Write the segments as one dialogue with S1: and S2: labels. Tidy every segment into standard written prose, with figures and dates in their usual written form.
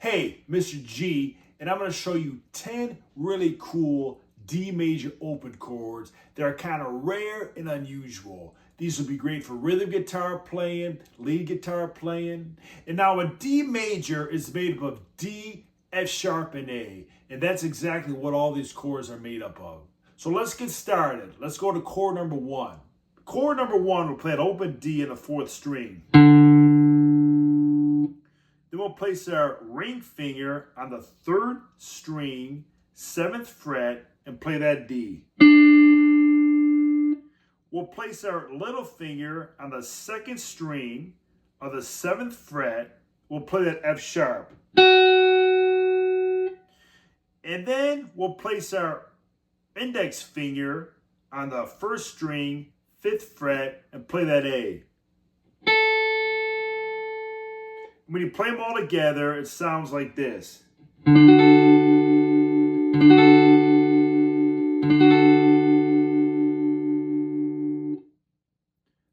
S1: Hey, Mr. G, and I'm going to show you 10 really cool D major open chords that are kind of rare and unusual. These will be great for rhythm guitar playing, lead guitar playing. And now a D major is made up of D, F sharp, and A. And that's exactly what all these chords are made up of. So let's get started. Let's go to chord number one. Chord number one, we'll play an open D in the fourth string. Then we'll place our ring finger on the third string, 7th fret, and play that D. We'll place our little finger on the second string of the 7th fret. We'll play that F sharp. And then we'll place our index finger on the first string, 5th fret, and play that A. When you play them all together, it sounds like this.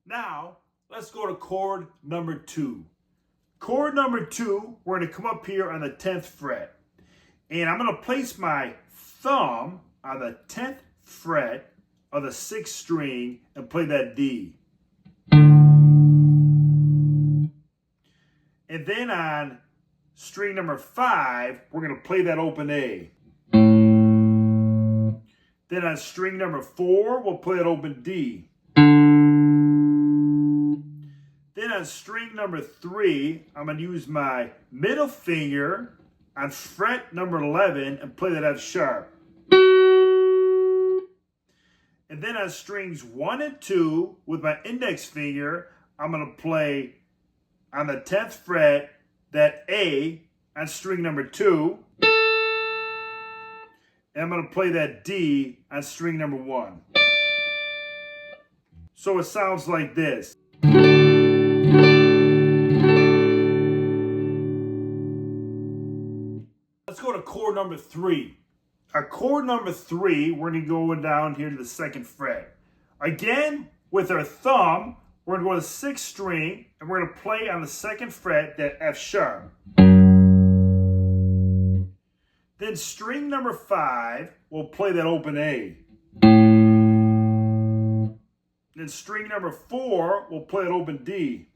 S1: Now, let's go to chord number two. Chord number two, we're going to come up here on the 10th fret. And I'm going to place my thumb on the 10th fret of the 6th string and play that D. And then on string number 5, we're going to play that open A. Then on string number 4, we'll play that open D. Then on string number 3, I'm going to use my middle finger on fret number 11 and play that F sharp. And then on strings 1 and 2, with my index finger, I'm going to play on the 10th fret that A on string number 2. And I'm going to play that D on string number 1. So it sounds like this. Let's go to chord number 3. Our chord number 3, we're going to go down here to the 2nd fret. Again, with our thumb, we're going to go to the 6th string, and we're going to play on the 2nd fret that F sharp. Then string number 5, we'll play that open A. Then string number 4, we'll play that open D.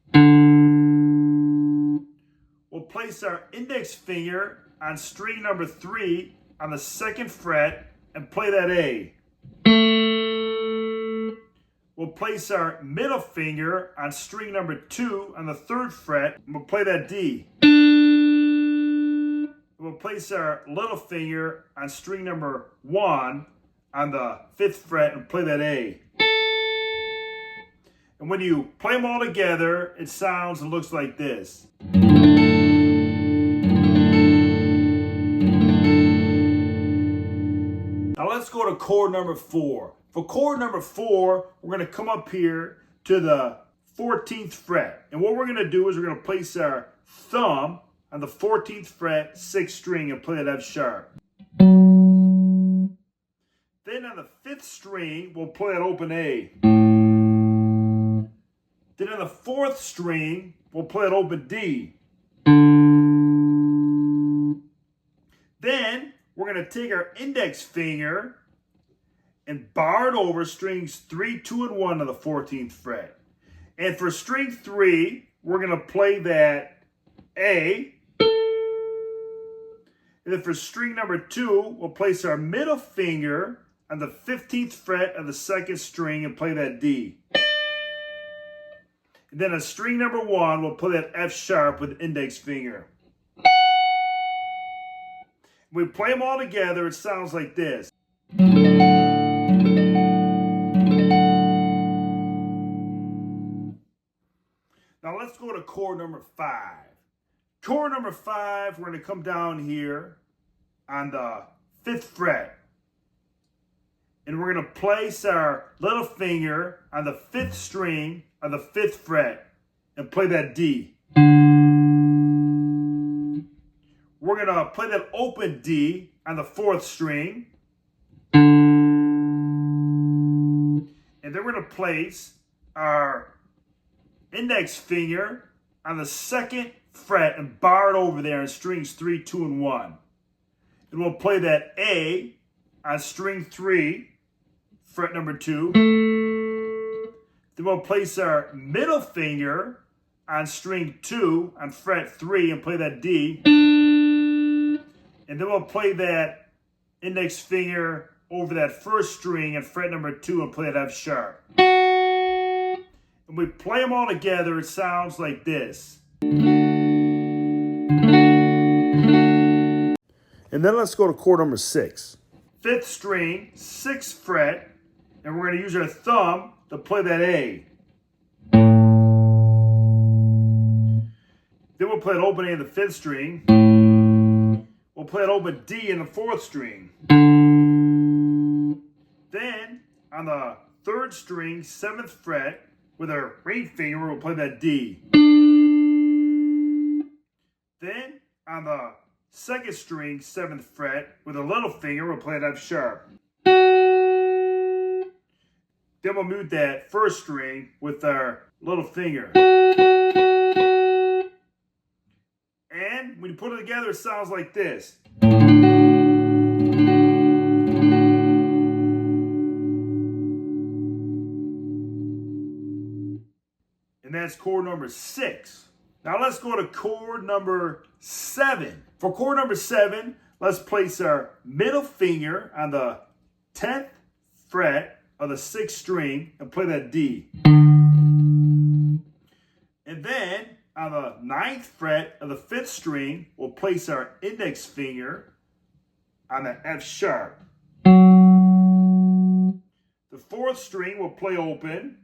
S1: We'll place our index finger on string number 3 on the 2nd fret and play that A. We'll place our middle finger on string number 2 on the 3rd fret, and we'll play that D. We'll place our little finger on string number 1 on the 5th fret and play that A. And when you play them all together, it sounds and looks like this. Now let's go to chord number 4. For chord number 4, we're going to come up here to the 14th fret. And what we're going to do is we're going to place our thumb on the 14th fret, 6th string, and play that F sharp. Then on the 5th string, we'll play that open A. Then on the 4th string, we'll play that open D. Then we're going to take our index finger and bar it over strings 3, 2, and 1 on the 14th fret. And for string 3, we're going to play that A. And then for string number 2, we'll place our middle finger on the 15th fret of the 2nd string and play that D. And then on string number 1, we'll play that F sharp with the index finger. When we play them all together, it sounds like this. Now let's go to chord number 5. Chord number 5, we're going to come down here on the 5th fret. And we're going to place our little finger on the 5th string of the 5th fret and play that D. We're going to play that open D on the 4th string. And then we're going to place our index finger on the 2nd fret and bar it over there on strings 3, 2, and 1. And we'll play that A on string 3, fret number 2. Then we'll place our middle finger on string 2 on fret 3 and play that D. And then we'll play that index finger over that first string and fret number 2 and play that F sharp. And we play them all together, it sounds like this. And then let's go to chord number 6. 5th string, 6th fret, and we're going to use our thumb to play that A. Then we'll play an open A in the 5th string. We'll play an open D in the 4th string. Then, on the 3rd string, 7th fret, with our ring finger, we'll play that D. Then, on the 2nd string, 7th fret, with a little finger, we'll play that F sharp. Then we'll mute that 1st string with our little finger. And when you put it together, it sounds like this. And that's chord number 6. Now let's go to chord number 7. For chord number 7, let's place our middle finger on the 10th fret of the 6th string and play that D. And then on the 9th fret of the 5th string, we'll place our index finger on the F sharp. The 4th string will play open.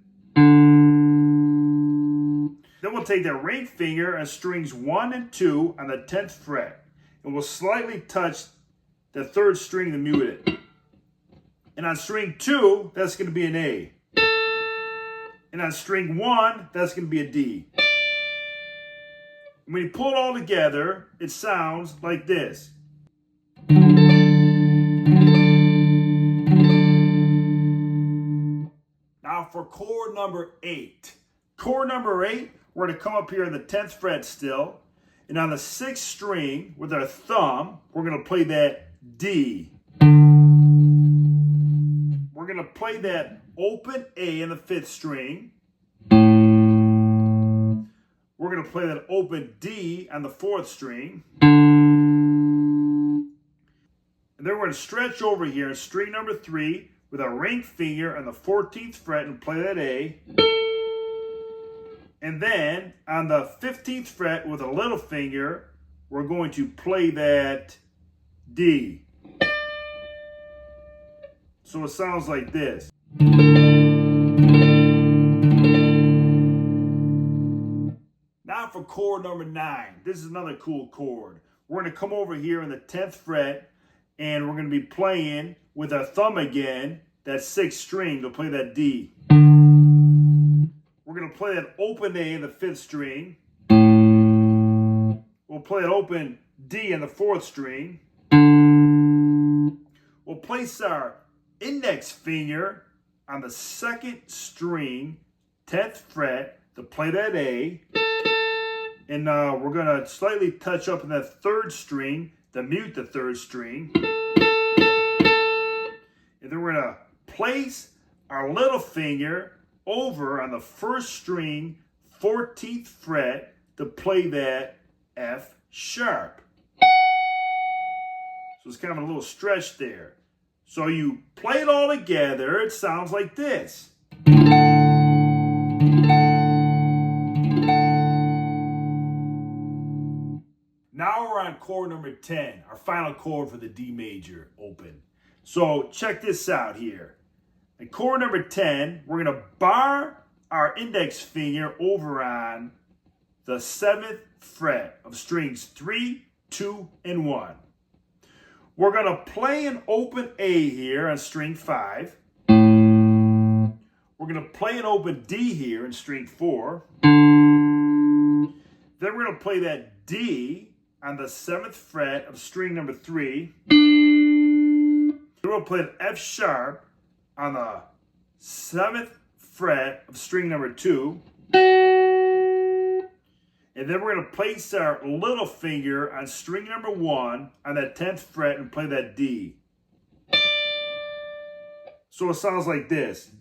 S1: Then we'll take the ring finger on strings 1 and 2 on the 10th fret. And we'll slightly touch the 3rd string to mute it. And on string 2, that's going to be an A. And on string 1, that's going to be a D. And when you pull it all together, it sounds like this. Now for chord number 8. Chord number 8, we're going to come up here on the 10th fret still. And on the 6th string, with our thumb, we're going to play that D. We're going to play that open A in the 5th string. We're going to play that open D on the 4th string. And then we're going to stretch over here in string number 3 with our ring finger on the 14th fret and play that A. And then on the 15th fret with a little finger, we're going to play that D. So it sounds like this. Now for chord number 9. This is another cool chord. We're going to come over here in the 10th fret and we're going to be playing with our thumb again, that 6th string to play that D. We're going to play that open A in the 5th string. We'll play an open D in the 4th string. We'll place our index finger on the 2nd string, 10th fret, to play that A. And we're going to slightly touch up in that 3rd string to mute the 3rd string. And then we're going to place our little finger over on the 1st string, 14th fret, to play that F sharp. So it's kind of a little stretch there. So you play it all together, it sounds like this. Now we're on chord number 10, our final chord for the D major open. So check this out here. In chord number 10, we're going to bar our index finger over on the 7th fret of strings 3, 2, and 1. We're going to play an open A here on string 5. We're going to play an open D here in string 4. Then we're going to play that D on the 7th fret of string number 3. Then we'll play an F sharp on the 7th fret of string number 2. And then we're going to place our little finger on string number 1 on that 10th fret and play that D. So it sounds like this.